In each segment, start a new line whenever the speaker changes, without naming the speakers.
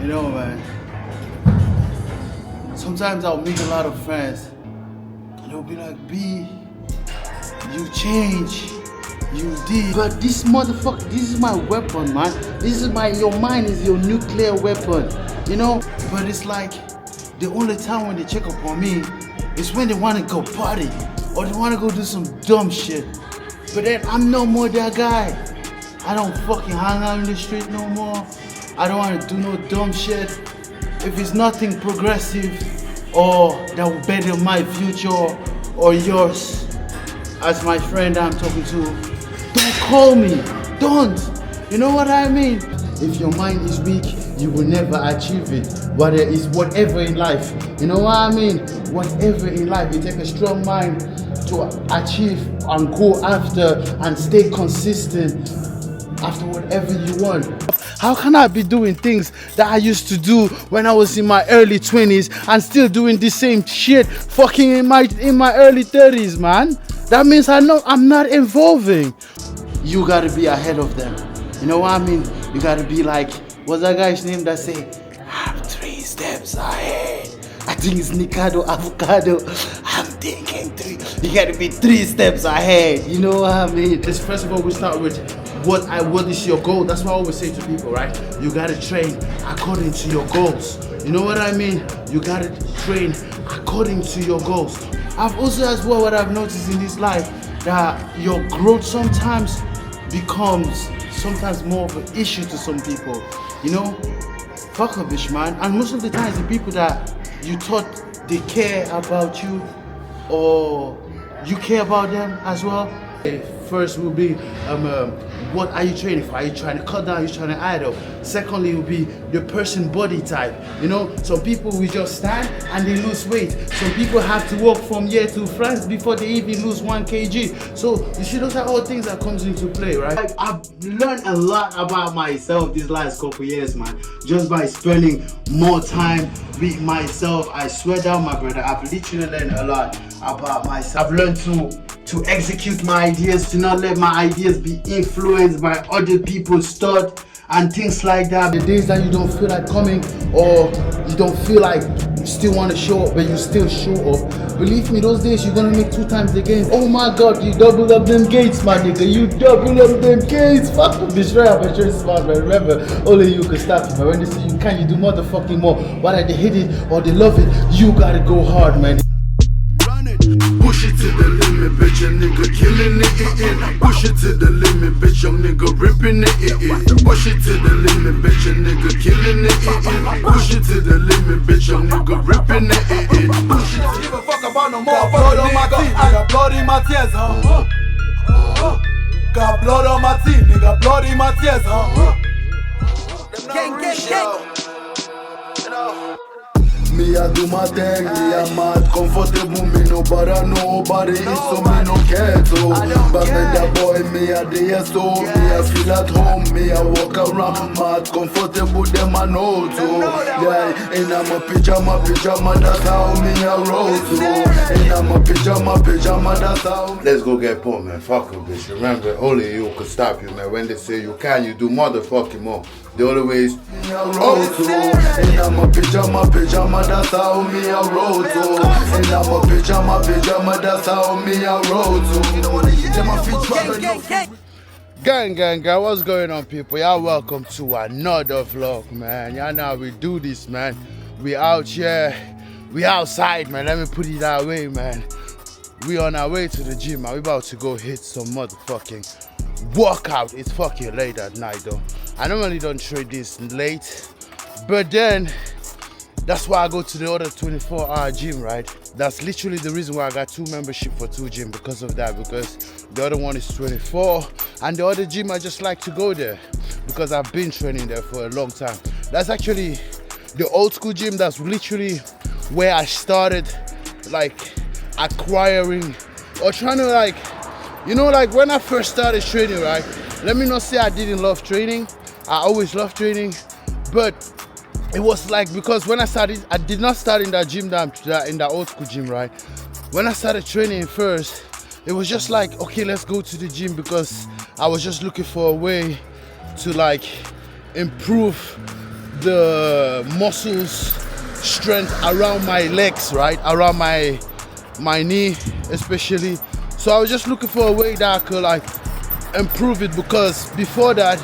You know, man, sometimes I'll meet a lot of friends and they'll be like, B, you change, you did. But this motherfucker, this is my weapon, man. This is your mind is your nuclear weapon, you know? But it's like, the only time when they check up on me is when they want to go party or they want to go do some dumb shit. But then I'm no more that guy. I don't fucking hang out in the street no more. I don't want to do no dumb shit. If it's nothing progressive or that will better my future or yours, as my friend I'm talking to, don't call me. Don't. You know what I mean? If your mind is weak, you will never achieve it. Whether it's whatever in life. You know what I mean? Whatever in life, you take a strong mind to achieve and go after and stay consistent after whatever you want. How can I be doing things that I used to do when I was in my early 20s and still doing the same shit fucking in my early 30s, man? That means I'm not evolving. You gotta be ahead of them. You know what I mean? You gotta be like, what's that guy's name that say, I'm 3 steps ahead? I think it's Nikado Avocado. I'm thinking 3. You gotta be 3 steps ahead. You know what I mean? First of all, we start with what is your goal? That's what I always say to people, right? You gotta train according to your goals. You know what I mean? You gotta train according to your goals. I've also as well what I've noticed in this life that your growth sometimes becomes more of an issue to some people. You know? Fuck a bitch, man. And most of the times the people that you thought they care about you or you care about them as well. First will be what are you training for? Are you trying to cut down? Are you trying to add up? Secondly will be the person body type. You know, some people will just stand and they lose weight. Some people have to walk from here to France before they even lose 1 kg. So you see, those are all things that comes into play, right? Like, I've learned a lot about myself these last couple years, man, just by spending more time with myself. I swear down, my brother, I've literally learned a lot about myself. I've learned to execute my ideas, to not let my ideas be influenced by other people's thought and things like that. The days that you don't feel like coming or you don't feel like you still want to show up but you still show up, believe me, those days you're gonna make 2 times the gains. Oh my god, you double up them gates, my nigga. You double up them gates. Fuck up this rap, but you're smart, man. Remember, only you can stop it, man. When they say you can, you do motherfucking more. Whether they hate it or they love it, you gotta go hard, man.
Push it to the limit, bitch, a nigga killing it. Push it to the limit, bitch, young nigga ripping it. Push it to the limit, bitch, a nigga killing it. Push it to the limit, bitch, young nigga ripping it. Push it. Give a fuck about no more. Blood on my teeth, nigga, blood in my tears, huh? Got blood on my teeth, nigga, blood in my tears, huh? Gang. Me I do my thing, me I mad comfortable, me no bother nobody, so me no care to. But me that boy, me I there so, me I feel at home, me I walk around mad comfortable, them I know too. Yeah, and I'm a pyjama, that's how me I roll too. And I'm a pyjama, that's how.
Let's go get pumped, man. Fuck a bitch. Remember, only you could stop you, man. When they say you can, you do motherfucking more. The only way is
me I roll too. And I'm a pyjama, that's how me I roll too. And I'm a pyjama, that's how me I roll too. You don't wanna get my feet
Gang, what's going on, people? Y'all welcome to another vlog, man. Y'all know how we do this, man. We out here, we outside, man. Let me put it that way, man. We on our way to the gym, man. We about to go hit some motherfucking workout. It's fucking late at night, though. I normally don't train this late, but then that's why I go to the other 24-hour gym, right? That's literally the reason why I got 2 membership for 2 gyms, because of that, because the other one is 24 and the other gym I just like to go there because I've been training there for a long time. That's actually the old school gym. That's literally where I started like acquiring or trying to like, you know, like when I first started training, right? Let me not say I didn't love training. I always loved training, but it was like, because when I started, I did not start in that gym, in that old school gym, right? When I started training first, it was just like, okay, let's go to the gym, because I was just looking for a way to like improve the muscles strength around my legs, right? Around my knee especially. So I was just looking for a way that I could like improve it, because before that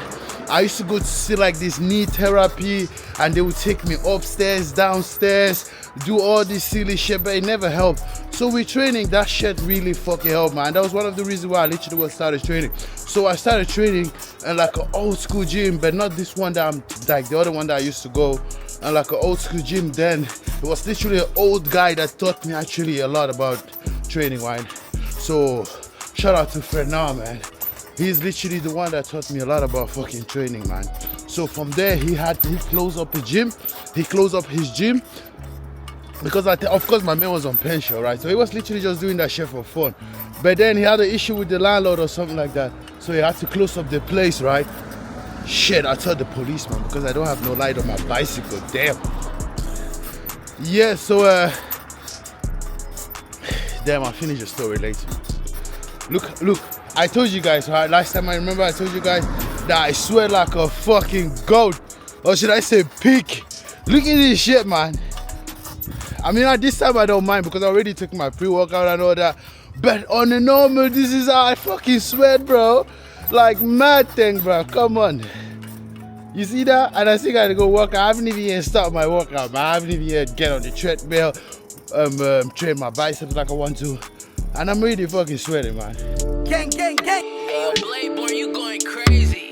I used to go to see like this knee therapy and they would take me upstairs, downstairs, do all this silly shit, but it never helped. So with training, that shit really fucking helped, man. That was one of the reasons why I literally started training. So I started training in like an old school gym, but not this one that I'm like the other one that I used to go, and like an old school gym. Then it was literally an old guy that taught me actually a lot about training, right? So shout out to Fernand, man. He's literally the one that taught me a lot about fucking training, man. So from there, he closed up his gym. He closed up his gym because of course my man was on pension, right? So he was literally just doing that shit for fun. But then he had an issue with the landlord or something like that. So he had to close up the place, right? Shit, I told the policeman because I don't have no light on my bicycle. Damn. Yeah, so damn, I'll finish the story later. Look, I told you guys, right? Last time I remember I told you guys that I sweat like a fucking goat. Or should I say pig? Look at this shit, man. I mean, at this time I don't mind because I already took my pre-workout and all that. But on the normal, this is how I fucking sweat, bro. Like mad thing, bro. Come on. You see that? And I still gotta go work out. I haven't even yet started my workout, man. I haven't even yet get on the treadmill, train my biceps like I want to. And I'm really fucking sweating, man.
Gang, gang, gang. Hey, yo, Blade boy, you going crazy.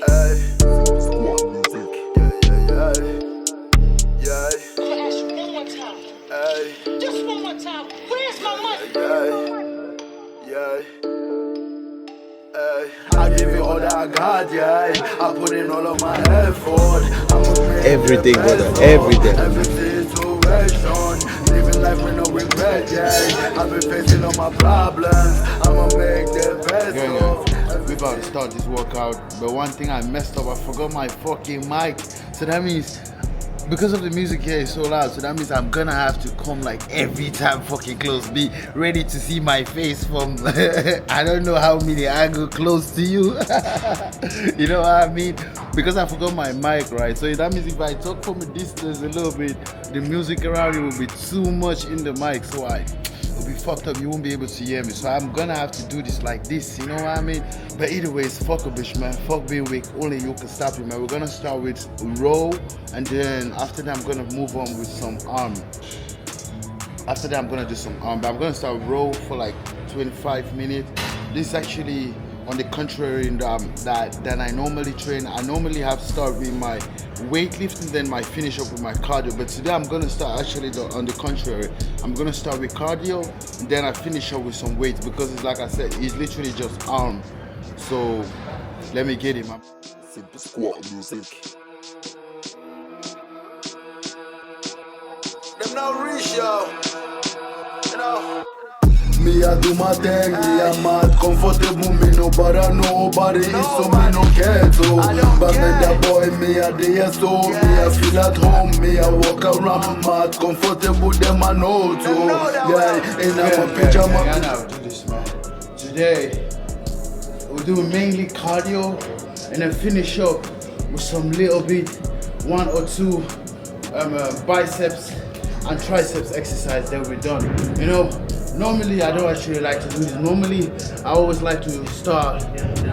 Just one more time. Where's my money?
I give it all that I got, yeah. I put in all of my effort.
Everything, brother, everything.
Everything situation. Living life with no regret, yeah. I've been facing all my problems. I'ma make the best of.
We about to start this workout, but one thing I messed up, I forgot my fucking mic. So that means, because of the music here is so loud, so that means I'm gonna have to come like every time fucking close, be ready to see my face from I don't know how many angles close to you. You know what I mean? Because I forgot my mic, right? So that means if I talk from a distance a little bit, the music around it will be too much in the mic, so it'll be fucked up. You won't be able to hear me. So I'm gonna have to do this like this, you know what I mean? But either way, it's fuck a bitch, man. Fuck being weak. Only you can stop it, man. We're gonna start with row, and then after that, I'm gonna move on with some arm. After that, I'm gonna do some arm. But I'm gonna start row for like 25 minutes. This is actually on the contrary that I normally train. I normally have to start with my weightlifting, then my finish up with my cardio. But today I'm gonna start actually on the contrary. I'm gonna start with cardio, and then I finish up with some weights, because it's like I said, it's literally just arm. So let me get it, man.
Simple squat music. Them not reach, yo. You know. Me I do my thing, me I'm mad comfortable, me no bother nobody, so me no care to. But me that boy, me I there so, me I feel at home, me I walk around, mad comfortable, them I know too. Yeah, in my pyjama.
I know how to do this, man. Today, we're doing mainly cardio, and then finish up with some little bit, 1 or 2 biceps and triceps exercise that we're done. You know, normally I don't actually like to do this. Normally I always like to start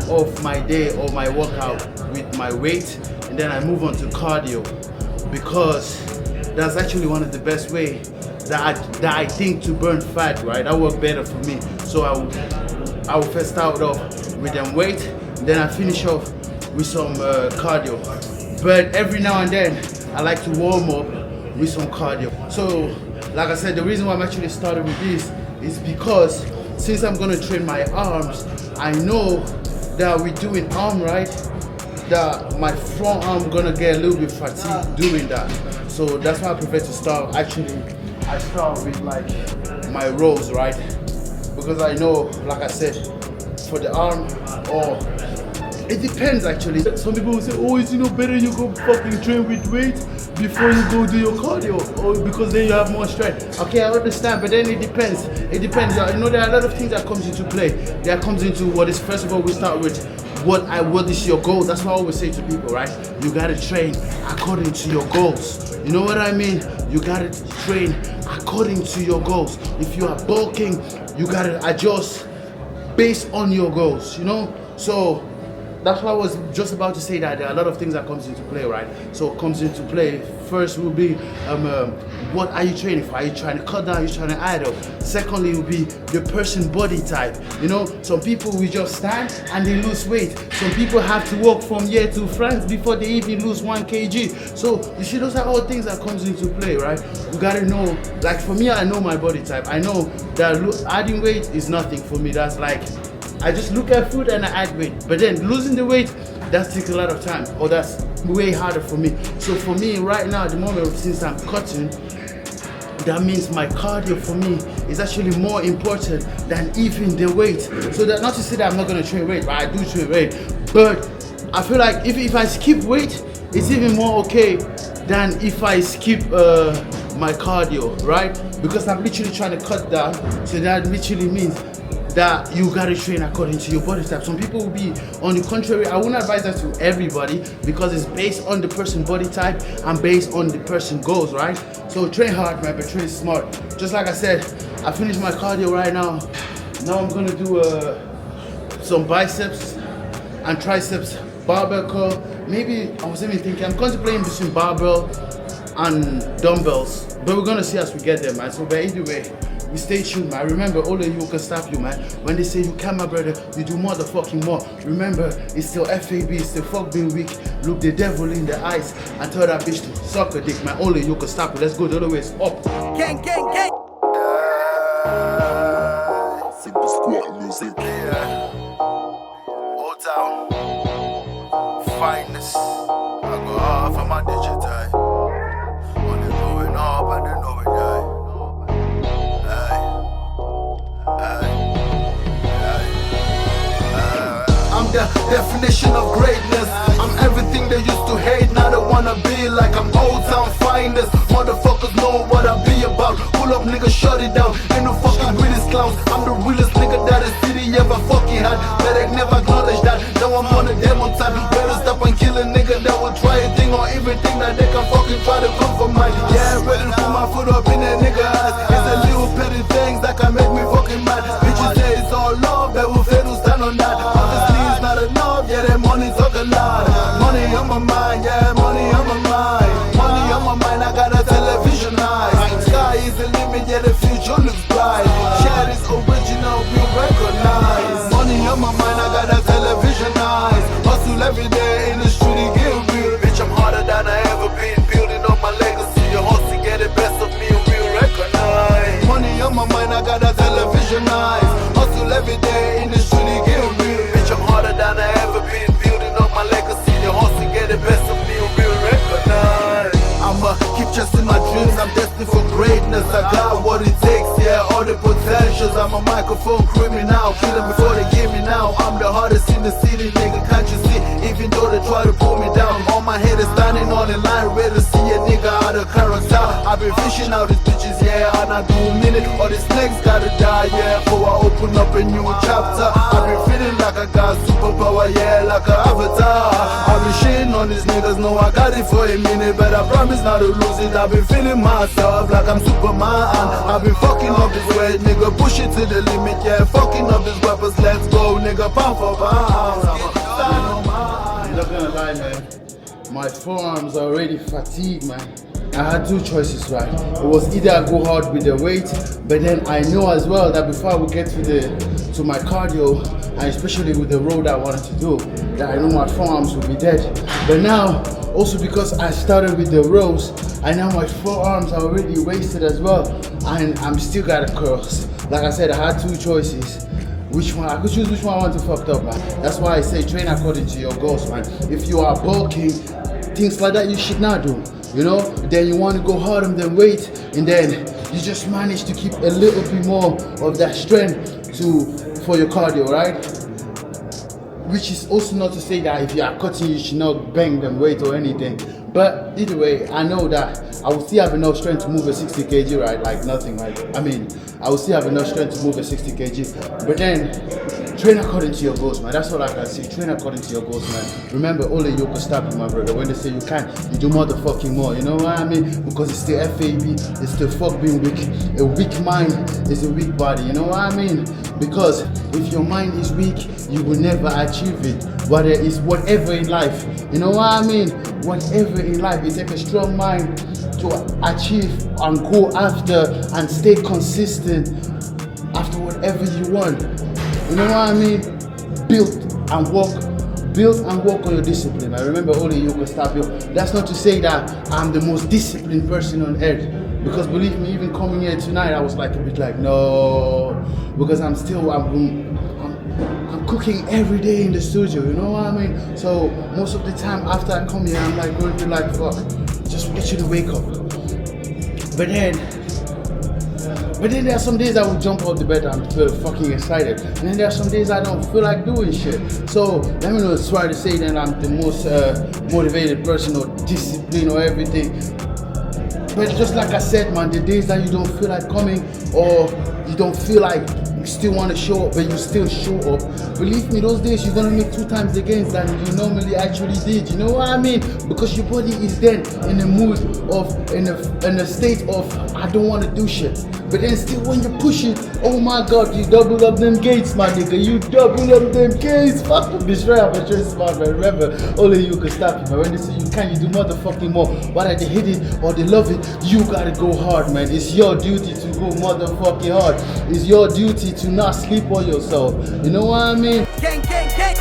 off my day or my workout with my weight, and then I move on to cardio, because that's actually one of the best ways that I think to burn fat, right? That works better for me. So I will first start off with them weight, and then I finish off with some cardio. But every now and then I like to warm up with some cardio. So like I said, the reason why I'm actually starting with this is because since I'm gonna train my arms, I know that we're doing arm, right, that my front arm gonna get a little bit fatigued doing that. So that's why I prefer to start, actually I start with like my rows, right? Because I know, like I said, for the arm, or it depends actually. Some people will say, oh, it's better you go fucking train with weight before you go do your cardio, or because then you have more strength. Okay, I understand, but then it depends. It depends. You know, there are a lot of things that comes into play. That comes into what is, first of all, we start with what is your goal? That's what I always say to people, right? You gotta train according to your goals. You know what I mean? You gotta train according to your goals. If you are bulking, you gotta adjust based on your goals, you know? So that's what I was just about to say, that there are a lot of things that comes into play, right? So it comes into play, first will be what are you training for? Are you trying to cut down? Are you trying to idle? Secondly will be your person body type. You know, some people will just stand and they lose weight. Some people have to walk from here to France before they even lose 1 kg. So you see, those are all things that comes into play, right? You gotta know, like for me, I know my body type. I know that adding weight is nothing for me. That's like, I just look at food and I add weight. But then losing the weight, that takes a lot of time, or that's way harder for me. So for me right now, at the moment, since I'm cutting, that means my cardio for me is actually more important than even the weight. So that, not to say that I'm not gonna train weight, but I do train weight. But I feel like if I skip weight, it's even more okay than if I skip my cardio, right? Because I'm literally trying to cut down. So that literally means that you gotta train according to your body type. Some people will be on the contrary. I wouldn't advise that to everybody because it's based on the person body type and based on the person goals, right? So train hard, man, but train smart. Just like I said, I finished my cardio right now. Now I'm gonna do some biceps and triceps barbell curl. Maybe I was even thinking, I'm contemplating between barbell and dumbbells, but we're gonna see as we get there, man. So but either way, we stay tuned, man. Remember, only you can stop you, man. When they say you can, my brother, you do motherfucking more. Remember, it's still FAB, it's still fuck being weak. Look the devil in the eyes and tell that bitch to suck a dick, man. Only you can stop you. Let's go the other way. It's up.
Gang, gang, gang.
Simple squat music.
Old town, finest. I go off on my digital. Only going up and then over die.
I'm the definition of greatness. I'm everything they used to hate. Now they wanna be like I'm old town finest. Motherfuckers know what I be about. Pull up, nigga, shut it down. Ain't no fucking realest clowns. I'm the realest nigga that the city ever fucking had. But they never acknowledge that. Now I'm on a demo time. Better stop and kill a nigga that will try a thing or everything that they can fucking try to come for mine. Yeah, ready to put my foot up in a nigga ass. It's the little petty things that can make me fucking mad. Bitches say it's all love, they will fail to stand on that. Obviously it's not enough, yeah, that money talk a lot. Money on my mind, yeah, money on my mind. Money on my mind, I got a television eyes. Sky is the limit, yeah, the future looks bright. Share is original, we recognize. Money on my mind, I got a television eyes. Hustle every day in the street, get real. Bitch, I'm harder than I ever been. Building up my legacy, the hustle get the best of me, we recognize. Money on my mind, I got a television eyes. Hustle every day in the street, get real. Bitch, I'm harder than I ever been. Building up my legacy, the hustle get the best of me, we recognize. I'ma keep chasing my dreams, I'm destined for greatness. I got what it takes, yeah, all the potentials. I'm a microphone criminal, kill them before they get me now. I'm the hardest in the city, nigga, can't you see? Even though they try to pull me down, all my haters standing on the line, ready to see a nigga out of character. I've been fishing out these bitches, yeah, and I do mean it. All these snakes gotta die, yeah, before I open up a new chapter. I've been feeling like I got superpower, yeah, like an avatar. I've been shitting on these niggas, know I got it for a minute, but I promise not to lose it. I've been feeling myself like I'm Superman. I've been fucking up this weight, nigga, push it to the limit, yeah, fucking up these weapons, let's go, nigga, pound for pound.
I'm not gonna lie, man. My forearms are already fatigued, man. I had two choices, right? It was either I go hard with the weight, but then I know as well that before I would get to my cardio, and especially with the road I wanted to do, that I know my forearms will be dead. But now, also because I started with the rows, I know my forearms are already wasted as well, and I'm still got a curls. Like I said, I had two choices. Which one? I could choose which one I want to fucked up, man. That's why I say train according to your goals, man. If you are bulking, things like that you should not do. You know, then you want to go harder than weight, and then you just manage to keep a little bit more of that strength for your cardio, right? Which is also not to say that if you are cutting, you should not bang them weight or anything. But either way, I know that I will still have enough strength to move a 60 kg, right? Like nothing, right? I mean, I will still have enough strength to move a 60 kg. But then, train according to your goals, man. That's all I can say. Train according to your goals, man. Remember, only you can stop you, my brother. When they say you can't, you do motherfucking more. You know what I mean? Because it's the FAB, it's the fuck being weak. A weak mind is a weak body. You know what I mean? Because if your mind is weak, you will never achieve it. Whether it's whatever in life. You know what I mean? Whatever in life, it takes a strong mind to achieve and go after and stay consistent after whatever you want. You know what I mean? Build and work on your discipline. I remember only you can stop you. That's not to say that I'm the most disciplined person on earth. Because believe me, even coming here tonight, I was like a bit like, no, because I'm cooking every day in the studio, you know what I mean? So most of the time after I come here, I'm like going to like, fuck, just get you to wake up. But then there are some days I will jump out the bed and feel fucking excited. And then there are some days I don't feel like doing shit. So let me not try to say that I'm the most motivated person or disciplined or everything. But just like I said, man, the days that you don't feel like coming or you don't feel like you still want to show up, but you still show up. Believe me, those days you're gonna make 2 times the gains than you normally actually did. You know what I mean? Because your body is then in a mood of, in a state of, I don't want to do shit. But then still when you push it, oh my God, you double up them gates, my nigga. You double up them gates. Fuck the destroyer, but you're smart, man. Remember, only you can stop it, man. When they say you can, you do motherfucking more. Whether they hate it or they love it, you gotta go hard, man. It's your duty to go motherfucking hard. It's your duty to not sleep on yourself. You know what I mean?
Gang, gang, gang.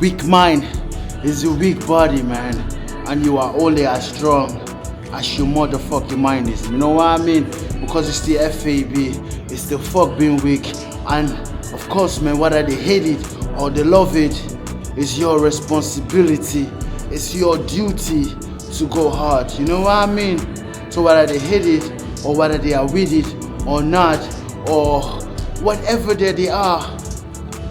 weak mind is a weak body, man. And you are only as strong as your motherfucking mind is. You know what I mean? Because it's the FAB, it's the fuck being weak. And of course, man, whether they hate it or they love it, it's your responsibility, it's your duty to go hard. You know what I mean? So whether they hate it or whether they are with it or not, or whatever they are,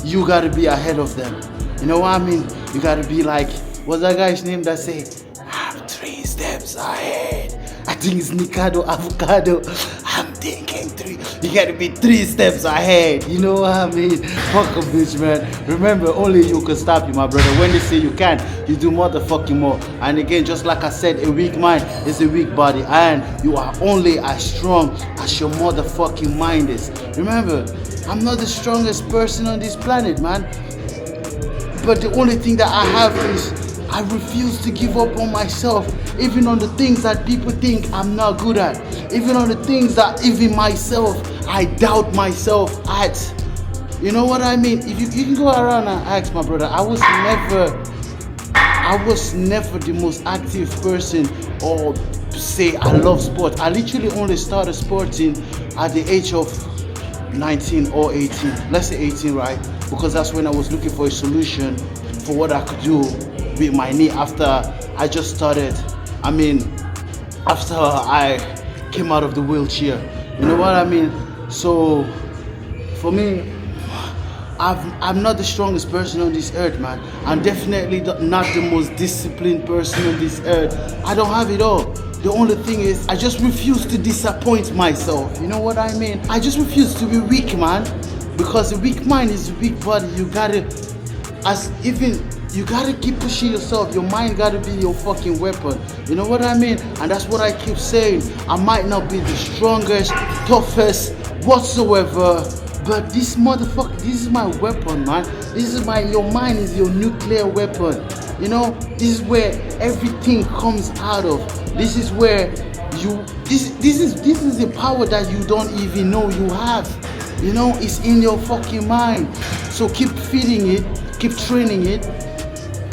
you gotta be ahead of them. You know what I mean? You gotta be like, what's that guy's name that say, I'm 3 steps ahead? I think it's Nikado Avocado. I'm thinking 3. You gotta be 3 steps ahead. You know what I mean? Fuck a bitch, man. Remember, only you can stop you, my brother. When they say you can, you do motherfucking more. And again, just like I said, a weak mind is a weak body. And you are only as strong as your motherfucking mind is. Remember, I'm not the strongest person on this planet, man. But the only thing that I have is I refuse to give up on myself, even on the things that people think I'm not good at, even on the things that even myself, I doubt myself at. You know what I mean? If you can go around and ask my brother, I was never the most active person or say I love sport. I literally only started sporting at the age of 19 or 18. Let's say 18, right? Because that's when I was looking for a solution for what I could do with my knee after I just started. I mean, after I came out of the wheelchair. You know what I mean? So, for me, I'm not the strongest person on this earth, man. I'm definitely not the most disciplined person on this earth. I don't have it all. The only thing is, I just refuse to disappoint myself. You know what I mean? I just refuse to be weak, man. Because a weak mind is a weak body. You gotta keep pushing yourself. Your mind gotta be your fucking weapon. You know what I mean? And that's what I keep saying. I might not be the strongest, toughest, whatsoever, but this motherfucker, this is my weapon, man. Your mind is your nuclear weapon. You know, this is where everything comes out of. This is where this is a power that you don't even know you have. You know, it's in your fucking mind. So keep feeding it, keep training it,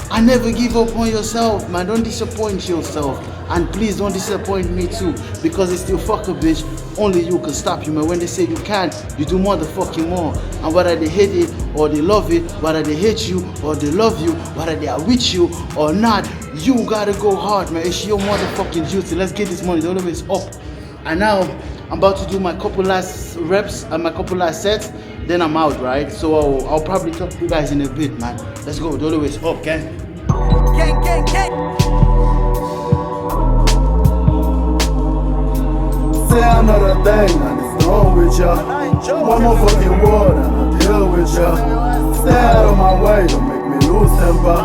and never give up on yourself, man. Don't disappoint yourself. And please don't disappoint me too, because it's still fuck a bitch. Only you can stop you, man. When they say you can't, you do motherfucking more. And whether they hate it or they love it, whether they hate you or they love you, whether they are with you or not, you gotta go hard, man. It's your motherfucking duty. Let's get this money. The other way is up. And now I'm about to do my couple last reps and my couple last sets. Then I'm out, right? So I'll probably talk to you guys in a bit, man. Let's go. The other way is up, gang.
Gang, gang, gang.
Say another thing and it's done with ya. One more fucking word and I deal with ya. Stay out of my way, don't make me lose temper.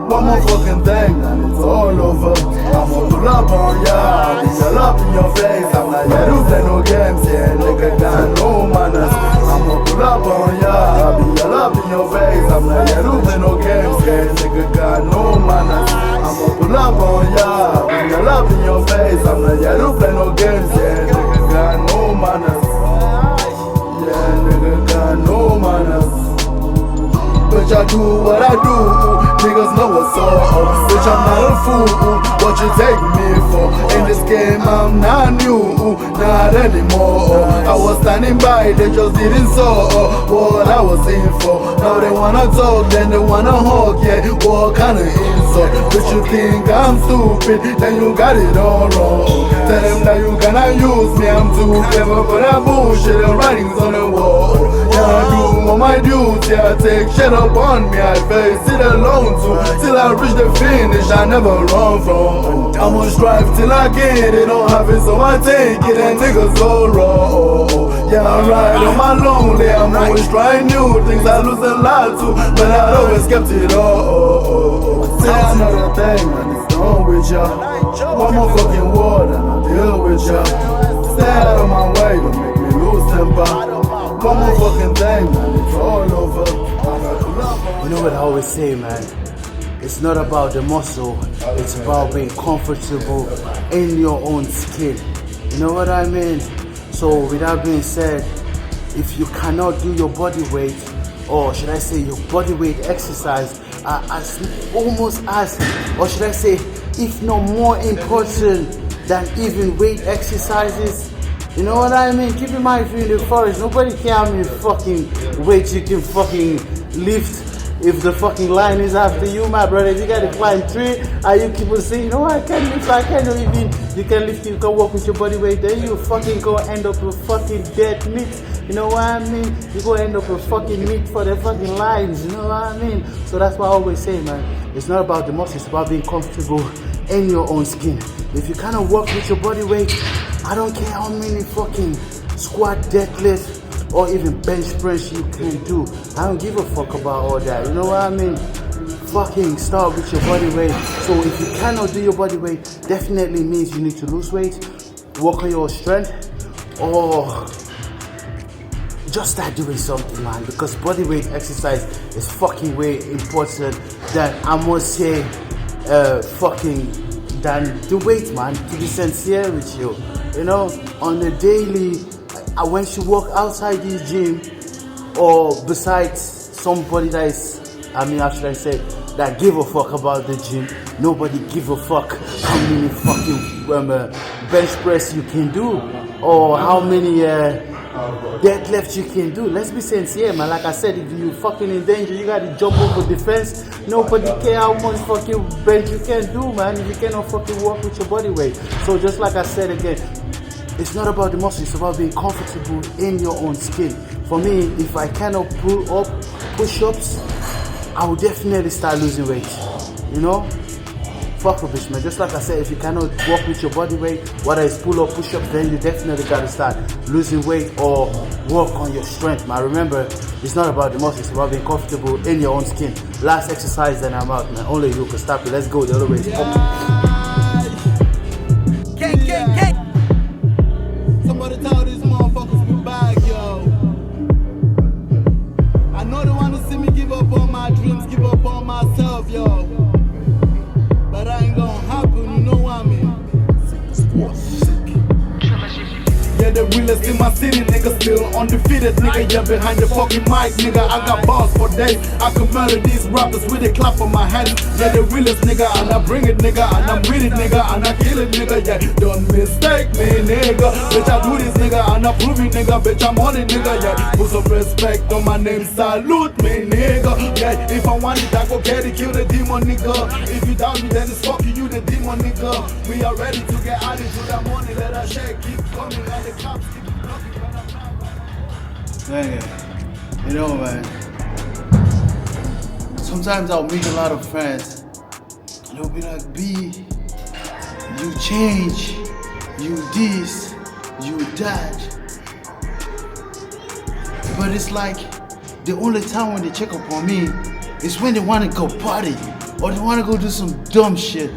One more fucking thing and it's all over. I'ma pull up on ya, I'll be all up in your face. I'm not here to play no games, yeah, nigga got no manners. I'ma pull up on ya, I'll be all up in your face. I'm not here to play no games, yeah, nigga got no manners. I'ma pull up on ya, I'll be all up in your face. I'm not here to play no games, yeah, nigga got no manners. Yeah, nigga got no manners. Bitch, I do what I do, niggas know what's up. Bitch, I'm not a fool, what you take me for? In this game, I'm not new, not anymore. I was standing by, they just didn't saw what I was in for. Now they wanna talk, then they wanna hug, yeah, what kind of insult? Bitch, you think I'm stupid, then you got it all wrong. Tell them that you cannot use me, I'm too clever for that bullshit, the writings on the wall. Yeah, I do all my duty, I take shit up on me, I face it alone too. Till I reach the finish, I never run from. I'ma strive till I get it, don't have it so I take it, and niggas go raw. Yeah, I ride on my lonely, I'm always trying new things, I lose a lot too, but I always kept it all. Say another thing and it's done with ya. One more fucking word and I'll deal with ya. Stay out of my way, don't make me lose temper. One more fucking thing and it's all over.
You know what I always say, man? It's not about the muscle, it's about being comfortable in your own skin. You know what I mean? So with that being said, if you cannot do your body weight, or should I say your body weight exercise almost as, or should I say, if not more important than even weight exercises. You know what I mean? Keep in mind, if you're in the forest, nobody care how many fucking weights you can fucking lift. If the fucking lion is after you, my brother, if you gotta climb tree, and you keep on saying, you know what, I can't lift, I can't even, you can lift, you can walk with your body weight, then you fucking go end up with fucking dead meat. You know what I mean? You go end up with fucking meat for the fucking lions, you know what I mean? So that's what I always say, man. It's not about the muscle, it's about being comfortable in your own skin. If you cannot work with your body weight, I don't care how many fucking squat, deadlifts, or even bench press you can do. I don't give a fuck about all that. You know what I mean? Fucking start with your body weight. So if you cannot do your body weight, definitely means you need to lose weight, work on your strength, or just start doing something, man. Because body weight exercise is fucking way important than, I must say, fucking than the weight, man. To be sincere with you, you know, on the daily. When you walk outside this gym or besides somebody that is, how should I say, that give a fuck about the gym, nobody give a fuck how many fucking bench press you can do or how many deadlifts you can do. Let's be sincere, man. Like I said, if you fucking in danger, you gotta jump over the fence. Nobody care how much fucking bench you can do, man, if you cannot fucking work with your body weight. So just like I said again, it's not about the muscle, it's about being comfortable in your own skin. For me, if I cannot pull up push-ups, I will definitely start losing weight. You know? Fuck rubbish, man. Just like I said, if you cannot work with your body weight, whether it's pull-up, push-ups, then you definitely gotta start losing weight or work on your strength, man. Remember, it's not about the muscle, it's about being comfortable in your own skin. Last exercise, then I'm out, man. Only you can stop it. Let's go. The other way is
Gang.
Somebody tell these motherfuckers we back, yo. I know they wanna see me give up on my dreams, give up on myself, yo. But I ain't gonna happen, you know what I mean? Yeah, the realest in my city, nigga, still undefeated, nigga. Yeah, behind the fucking mic, nigga, I got bars for days. I can murder these rappers with a clap on my hands. Yeah, the realest, nigga, and I bring it, nigga, and I'm with it, nigga, and I kill it, nigga. Yeah, don't mistake me, nigga. Bitch, I do this, nigga, and I prove it, nigga. Bitch, I'm on it, nigga. Yeah, put some respect on my name, salute me, nigga. Yeah, if I want it, I go get it, kill the demon, nigga. If you doubt me, then it's fuck you, the demon, nigga. We are ready to get added to that money, let us shake, keep coming, and the cops keep knocking.
Dang it. You know, man. Sometimes I'll meet a lot of friends and they'll be like, B, you change, you this, you that. But it's like the only time when they check up on me is when they want to go party or they want to go do some dumb shit.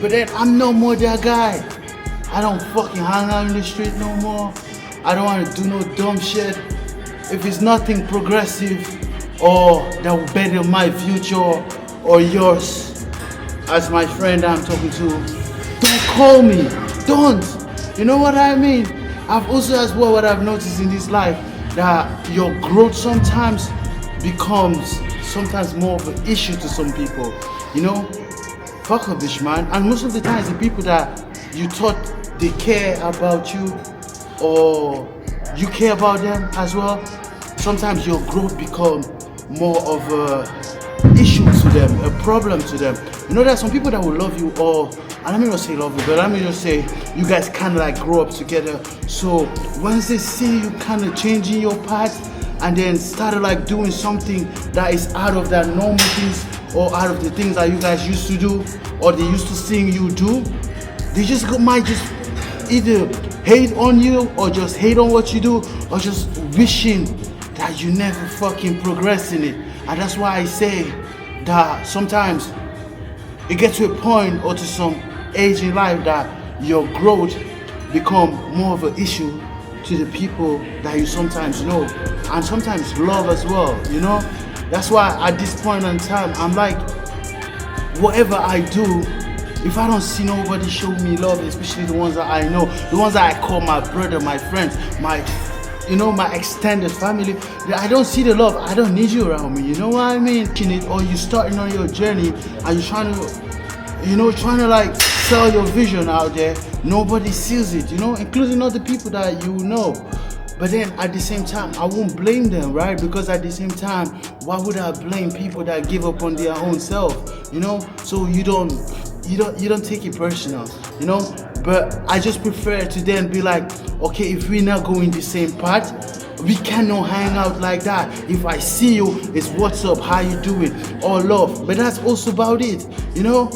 But then I'm no more that guy. I don't fucking hang out in the street no more. I don't want to do no dumb shit. If it's nothing progressive or that will better my future or yours, as my friend I'm talking to, don't call me. Don't. You know what I mean? I've also as well what I've noticed in this life, that your growth sometimes becomes more of an issue to some people. You know? Fuck a bitch, man. And most of the times the people that you thought they care about you or you care about them as well, sometimes your growth becomes more of a issue to them, a problem to them. You know, there's some people that will love you, or and let me not say love you, but let me just say you guys kind of like grow up together. So once they see you kind of changing your path and then started like doing something that is out of that normal things or out of the things that you guys used to do or they used to seeing you do, they just might just either hate on you or just hate on what you do or just wishing that you never fucking progress in it. And that's why I say that sometimes it gets to a point or to some age in life that your growth become more of an issue to the people that you sometimes know and sometimes love as well, you know? That's why at this point in time, I'm like, whatever I do, if I don't see nobody show me love, especially the ones that I know, the ones that I call my brother, my friends, my you know, my extended family. I don't see the love. I don't need you around me. You know what I mean? Or you starting on your journey and you're trying to, you know, trying to like sell your vision out there. Nobody sees it, you know, including other people that you know. But then at the same time, I won't blame them, right? Because at the same time, why would I blame people that give up on their own self? You know, so you don't take it personal, you know. But I just prefer to then be like, okay, if we're not going the same path, we cannot hang out like that. If I see you, it's what's up, how you doing, or love. But that's also about it, you know.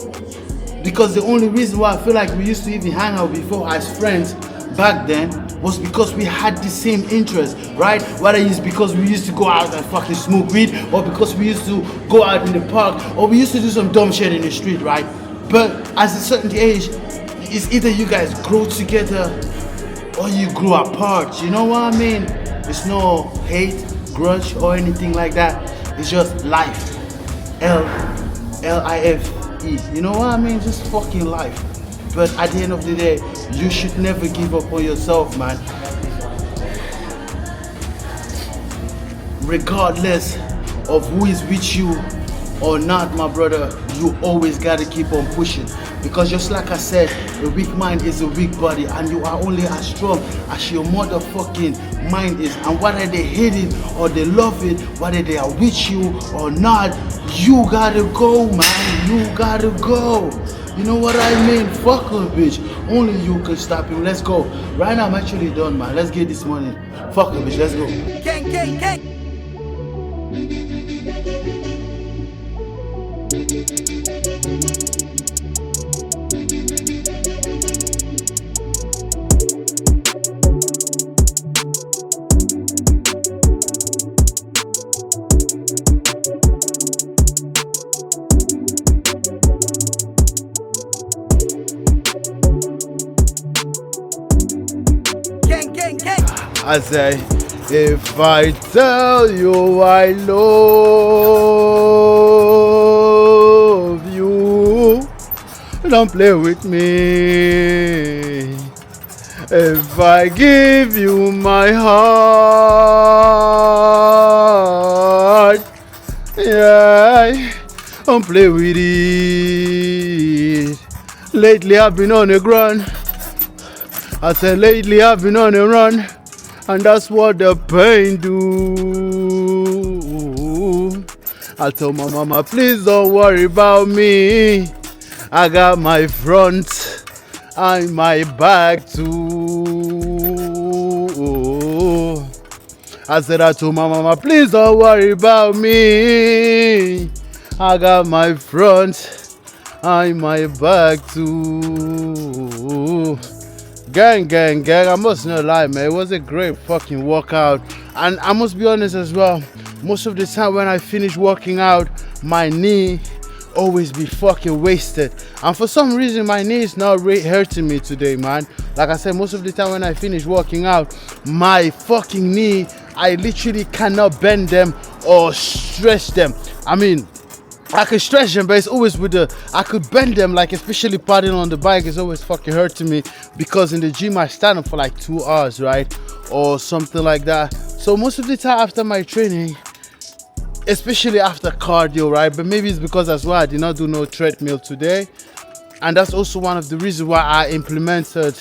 Because the only reason why I feel like we used to even hang out before as friends back then was because we had the same interest, right? Whether it's because we used to go out and fucking smoke weed, or because we used to go out in the park, or we used to do some dumb shit in the street, right? But at a certain age, it's either you guys grow together or you grow apart. You know what I mean? It's no hate, grudge, or anything like that. It's just life. L-I-F-E. You know what I mean? Just fucking life. But at the end of the day, you should never give up on yourself, man. Regardless of who is with you or not, my brother, you always gotta keep on pushing. Because just like I said, a weak mind is a weak body, and you are only as strong as your motherfucking mind is. And whether they hate it or they love it, whether they are with you or not, you gotta go, man. You gotta go. You know what I mean? Fuck a bitch. Only you can stop him. Let's go. Right now I'm actually done, man. Let's get this money. Fuck a bitch. Let's go.
Gang, gang, gang.
I say, if I tell you I love you, don't play with me. If I give you my heart, yeah, don't play with it. Lately I've been on the ground. I said lately I've been on the run, and that's what the pain do. I told my mama, please don't worry about me. I got my front and my back too. I said I told my mama, please don't worry about me. I got my front and my back too. Gang, gang, gang, I must not lie, man. It was a great fucking workout. And I must be honest as well, most of the time when I finish working out, my knee always be fucking wasted. And for some reason, my knee is not hurting me today, man. Like I said, most of the time when I finish working out, my fucking knee, I literally cannot bend them or stretch them. I mean, I could stretch them, but it's always with I could bend them, like especially paddling on the bike is always fucking hurting me, because in the gym I stand up for like 2 hours, right? Or something like that. So most of the time after my training, especially after cardio, right? But maybe it's because as well I did not do no treadmill today. And that's also one of the reasons why I implemented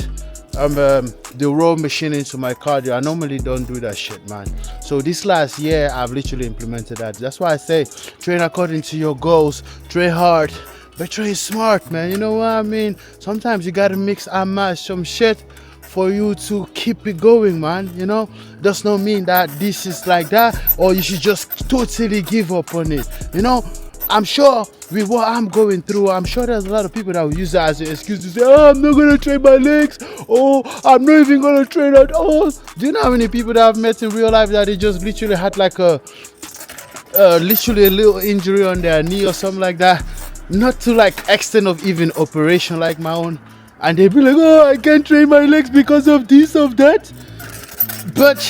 the row machine into my cardio. I normally don't do that shit, man. So this last year I've literally implemented that. That's why I say train according to your goals, train hard, but train smart, man. You know what I mean? Sometimes you gotta mix and match some shit for you to keep it going, man. You know, does not mean that this is like that or you should just totally give up on it. You know, I'm sure with what I'm going through, I'm sure there's a lot of people that will use that as an excuse to say, oh, I'm not going to train my legs, or I'm not even going to train at all. Do you know how many people that I've met in real life that they just literally had like literally a little injury on their knee or something like that, not to like extent of even operation like my own, and they'd be like, oh, I can't train my legs because of this, of that. But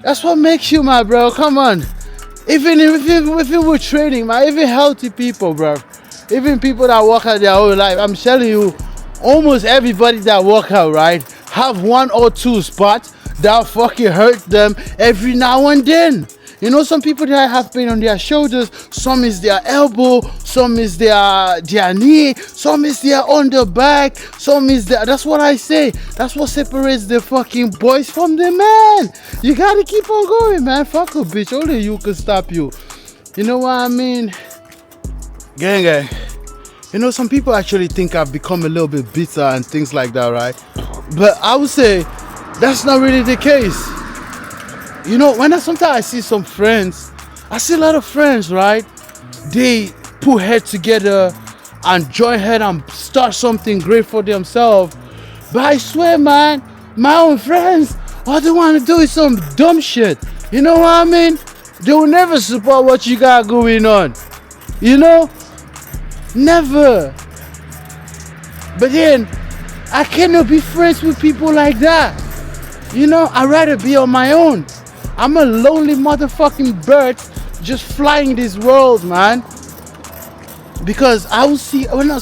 that's what makes you, my bro. Come on. Even with training, man, even healthy people, bro, even people that work out their whole life, I'm telling you, almost everybody that work out, right, have 1 or 2 spots that fucking hurt them every now and then. You know, some people that have pain on their shoulders, some is their elbow, some is their knee, some is their on the back, some is their, that's what I say. That's what separates the fucking boys from the man. You gotta keep on going, man. Fuck a bitch, only you can stop you. You know what I mean? Gang. You know, some people actually think I've become a little bit bitter and things like that, right? But I would say that's not really the case. You know, sometimes I see some friends, I see a lot of friends, right? They put head together and join head and start something great for themselves. But I swear, man, my own friends, all they want to do is some dumb shit. You know what I mean? They will never support what you got going on. You know? Never. But then, I cannot be friends with people like that. You know, I'd rather be on my own. I'm a lonely motherfucking bird just flying this world, man. Because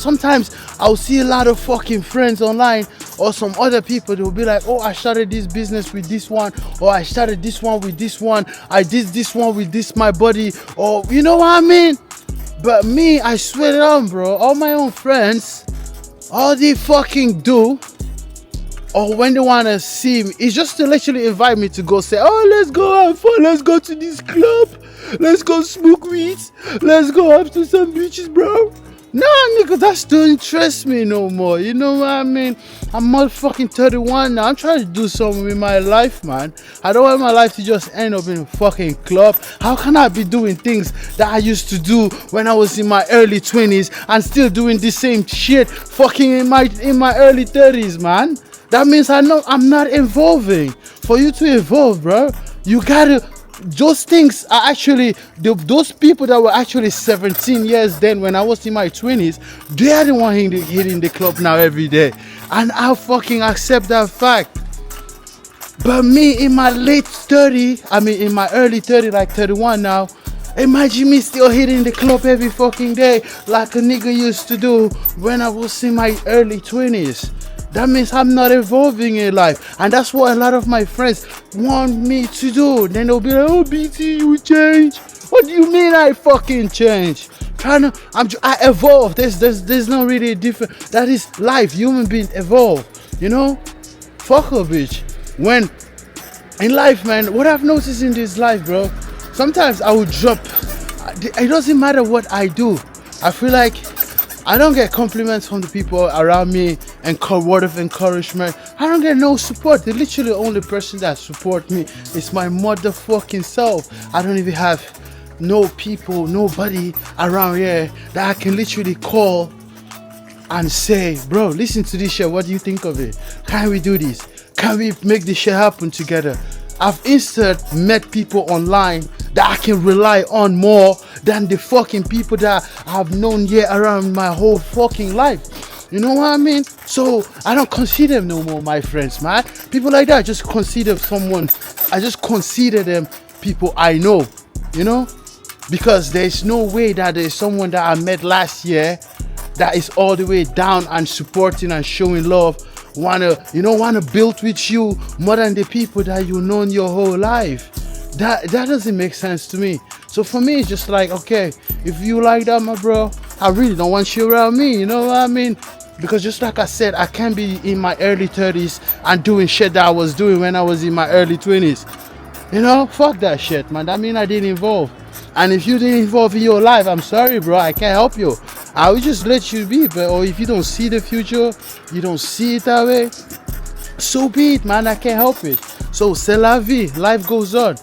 sometimes I'll see a lot of fucking friends online or some other people. They'll be like, oh, I started this business with this one, or I started this one with this one, I did this one with this my buddy, or you know what I mean? But me, I swear it on, bro, all my own friends, all they fucking do, or when they want to see me, is just to literally invite me to go say, oh, let's go have fun, let's go to this club, let's go smoke weed, let's go up to some beaches, bro. Nah, nigga, that don't interest me no more. You know what I mean? I'm motherfucking 31 now. I'm trying to do something with my life, man. I don't want my life to just end up in a fucking club. How can I be doing things that I used to do when I was in my early 20s and still doing the same shit fucking in my early 30s, man? That means I'm not evolving. For you to evolve, bro, you gotta. Those things are actually those people that were actually 17 years then when I was in my 20s. They are the one hitting the club now every day, and I fucking accept that fact. But me in my late 30, in my early 30, like 31 now. Imagine me still hitting the club every fucking day like a nigga used to do when I was in my early 20s. That means I'm not evolving in life. And that's what a lot of my friends want me to do. Then they'll be like, oh, BT, you change. What do you mean I fucking change? I evolve. There's not really a different. That is life. Human beings evolve. You know? Fuck a bitch. When in life, man, what I've noticed in this life, bro, sometimes I will drop. It doesn't matter what I do. I feel like I don't get compliments from the people around me and word of encouragement. I don't get no support. The literally only person that support me is my motherfucking self. I don't even have nobody around here that I can literally call and say, bro, listen to this shit. What do you think of it? Can we do this? Can we make this shit happen together? I've met people online that I can rely on more than the fucking people that I've known here around my whole fucking life. You know what I mean? So I don't consider them no more my friends, man. People like that, I just consider them people I know, you know? Because there's no way that there's someone that I met last year that is all the way down and supporting and showing love, wanna build with you more than the people that you've known your whole life. That doesn't make sense to me. So for me, it's just like, okay, if you like that, my bro, I really don't want you around me, you know what I mean? Because just like I said, I can't be in my early 30s and doing shit that I was doing when I was in my early 20s. You know, fuck that shit, man. That means I didn't evolve. And if you didn't evolve in your life, I'm sorry, bro, I can't help you. I will just let you be, but or if you don't see the future, you don't see it that way, so be it, man. I can't help it. So c'est la vie. Life goes on.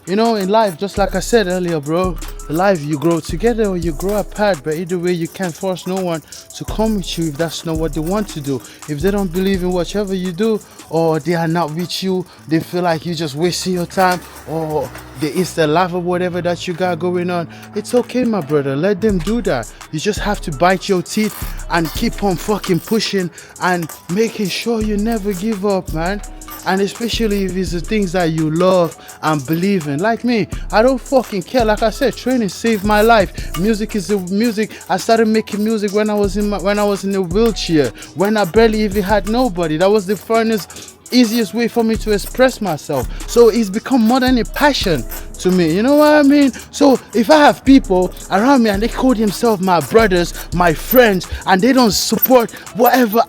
You know, in life, just like I said earlier, bro, in life you grow together or you grow apart, but either way you can't force no one to come with you if that's not what they want to do. If they don't believe in whatever you do, or they are not with you, they feel like you're just wasting your time, or they insta laugh or whatever that you got going on, it's okay, my brother, let them do that. You just have to bite your teeth and keep on fucking pushing and making sure you never give up, man. And especially if it's the things that you love and believe in. Like me, I don't fucking care. Like I said, training saved my life. Music is the music. I started making music when I was in a wheelchair, when I barely even had nobody. That was the easiest way for me to express myself. So it's become more than a passion to me, you know what I mean? So if I have people around me and they call themselves my brothers, my friends, and they don't support whatever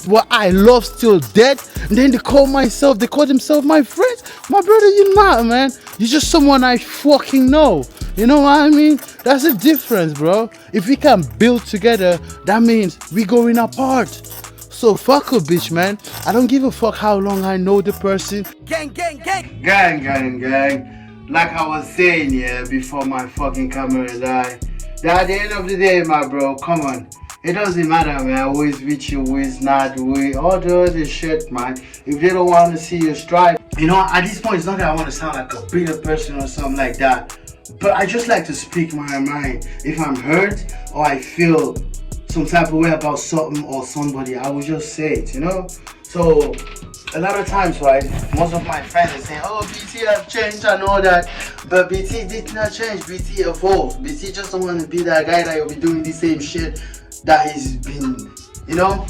what I love still dead, and then they call themselves my friends, my brother, you're not, man. You're just someone I fucking know. You know what I mean? That's the difference, bro. If we can build together, that means we going apart. So fuck a bitch, man. I don't give a fuck how long I know the person.
Gang, gang, gang.
Gang, gang, gang. Like I was saying, yeah, before my fucking camera died. That at the end of the day, my bro, come on. It doesn't matter, man, who is with you, who is not, all the other shit, man. If they don't want to see you strive, you know, at this point, it's not that I want to sound like a bitter person or something like that. But I just like to speak my mind. If I'm hurt or I feel some type of way about something or somebody, I will just say it, you know? So, a lot of times, right, most of my friends are saying, oh, BT have changed and all that. But BT did not change, BT evolved. BT just don't want to be that guy that will be doing the same shit that he's been, you know?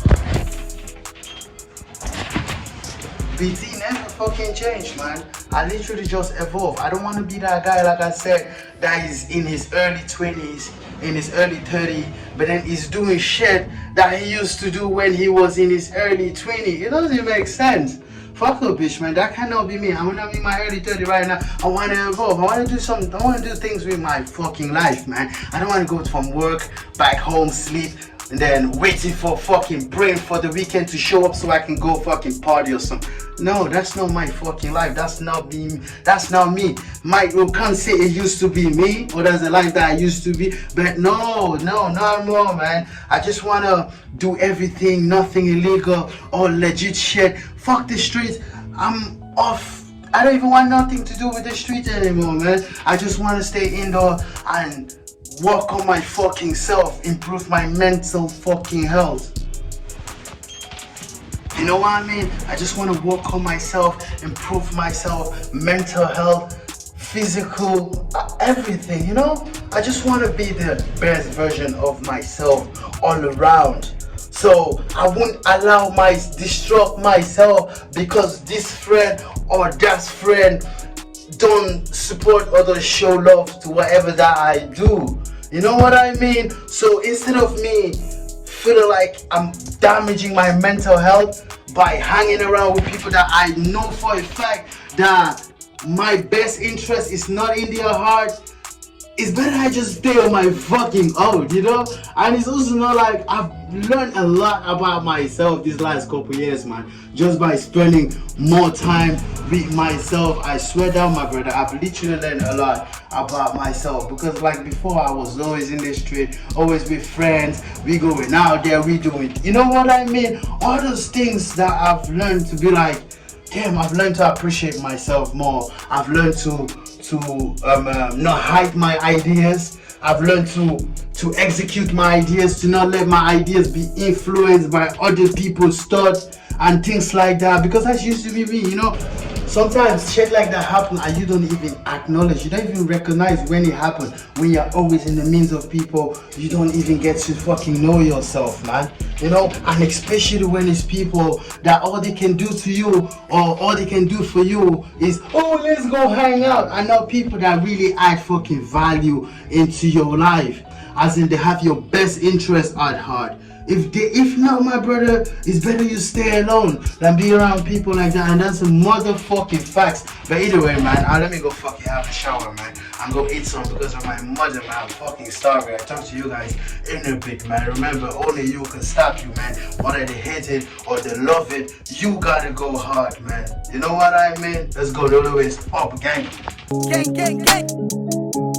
BT never fucking changed, man. I literally just evolved. I don't want to be that guy, like I said, that is in his early 20s, in his early 30s, but then he's doing shit that he used to do when he was in his early 20s. It doesn't make sense. Fuck a bitch, man. That cannot be me. I want to be in my early 30s right now. I want to evolve. I want to do something. I want to do things with my fucking life, man. I don't want to go from work, back home, sleep, and then waiting for fucking brain for the weekend to show up so I can go fucking party or something. No, that's not my fucking life. That's not me. That's not me. You can't say it used to be me, or that's the life that I used to be. But no, not more, man. I just want to do everything, nothing illegal or legit shit. Fuck the streets. I'm off. I don't even want nothing to do with the streets anymore, man. I just want to stay indoor and work on my fucking self, improve my mental fucking health. You know what I mean? I just want to work on myself, improve myself, mental health, physical, everything, you know? I just want to be the best version of myself all around. So I won't allow destruct myself because this friend or that friend don't support others, show love to whatever that I do. You know what I mean? So instead of me feeling like I'm damaging my mental health by hanging around with people that I know for a fact that my best interest is not in their heart, it's better I just stay on my fucking own, you know? And it's also not like I've learned a lot about myself these last couple years, man, just by spending more time with myself. I swear down, my brother, I've literally learned a lot about myself, because like before I was always in the street, always with friends, we going out there, we doing, you know what I mean? All those things that I've learned to be like, damn, I've learned to appreciate myself more. I've learned to not hide my ideas. I've learned to execute my ideas, to not let my ideas be influenced by other people's thoughts and things like that, because that used to be me, you know? Sometimes shit like that happen and you don't even acknowledge, you don't even recognize when it happened. When you're always in the midst of people, you don't even get to fucking know yourself, man. You know, and especially when it's people that all they can do to you or all they can do for you is, oh, let's go hang out. And not people that really add fucking value into your life, as in they have your best interest at heart. If not, my brother, it's better you stay alone than be around people like that, and that's a motherfucking facts. But either way, man, let me go fucking have a shower, man. I'm gonna eat some because of my mother, man. I'm fucking starving. I'll talk to you guys in a bit, man. Remember, only you can stop you, man. Whether they hate it or they love it, you gotta go hard, man. You know what I mean? Let's go the other way. Up, gang.
Gang, gang, gang.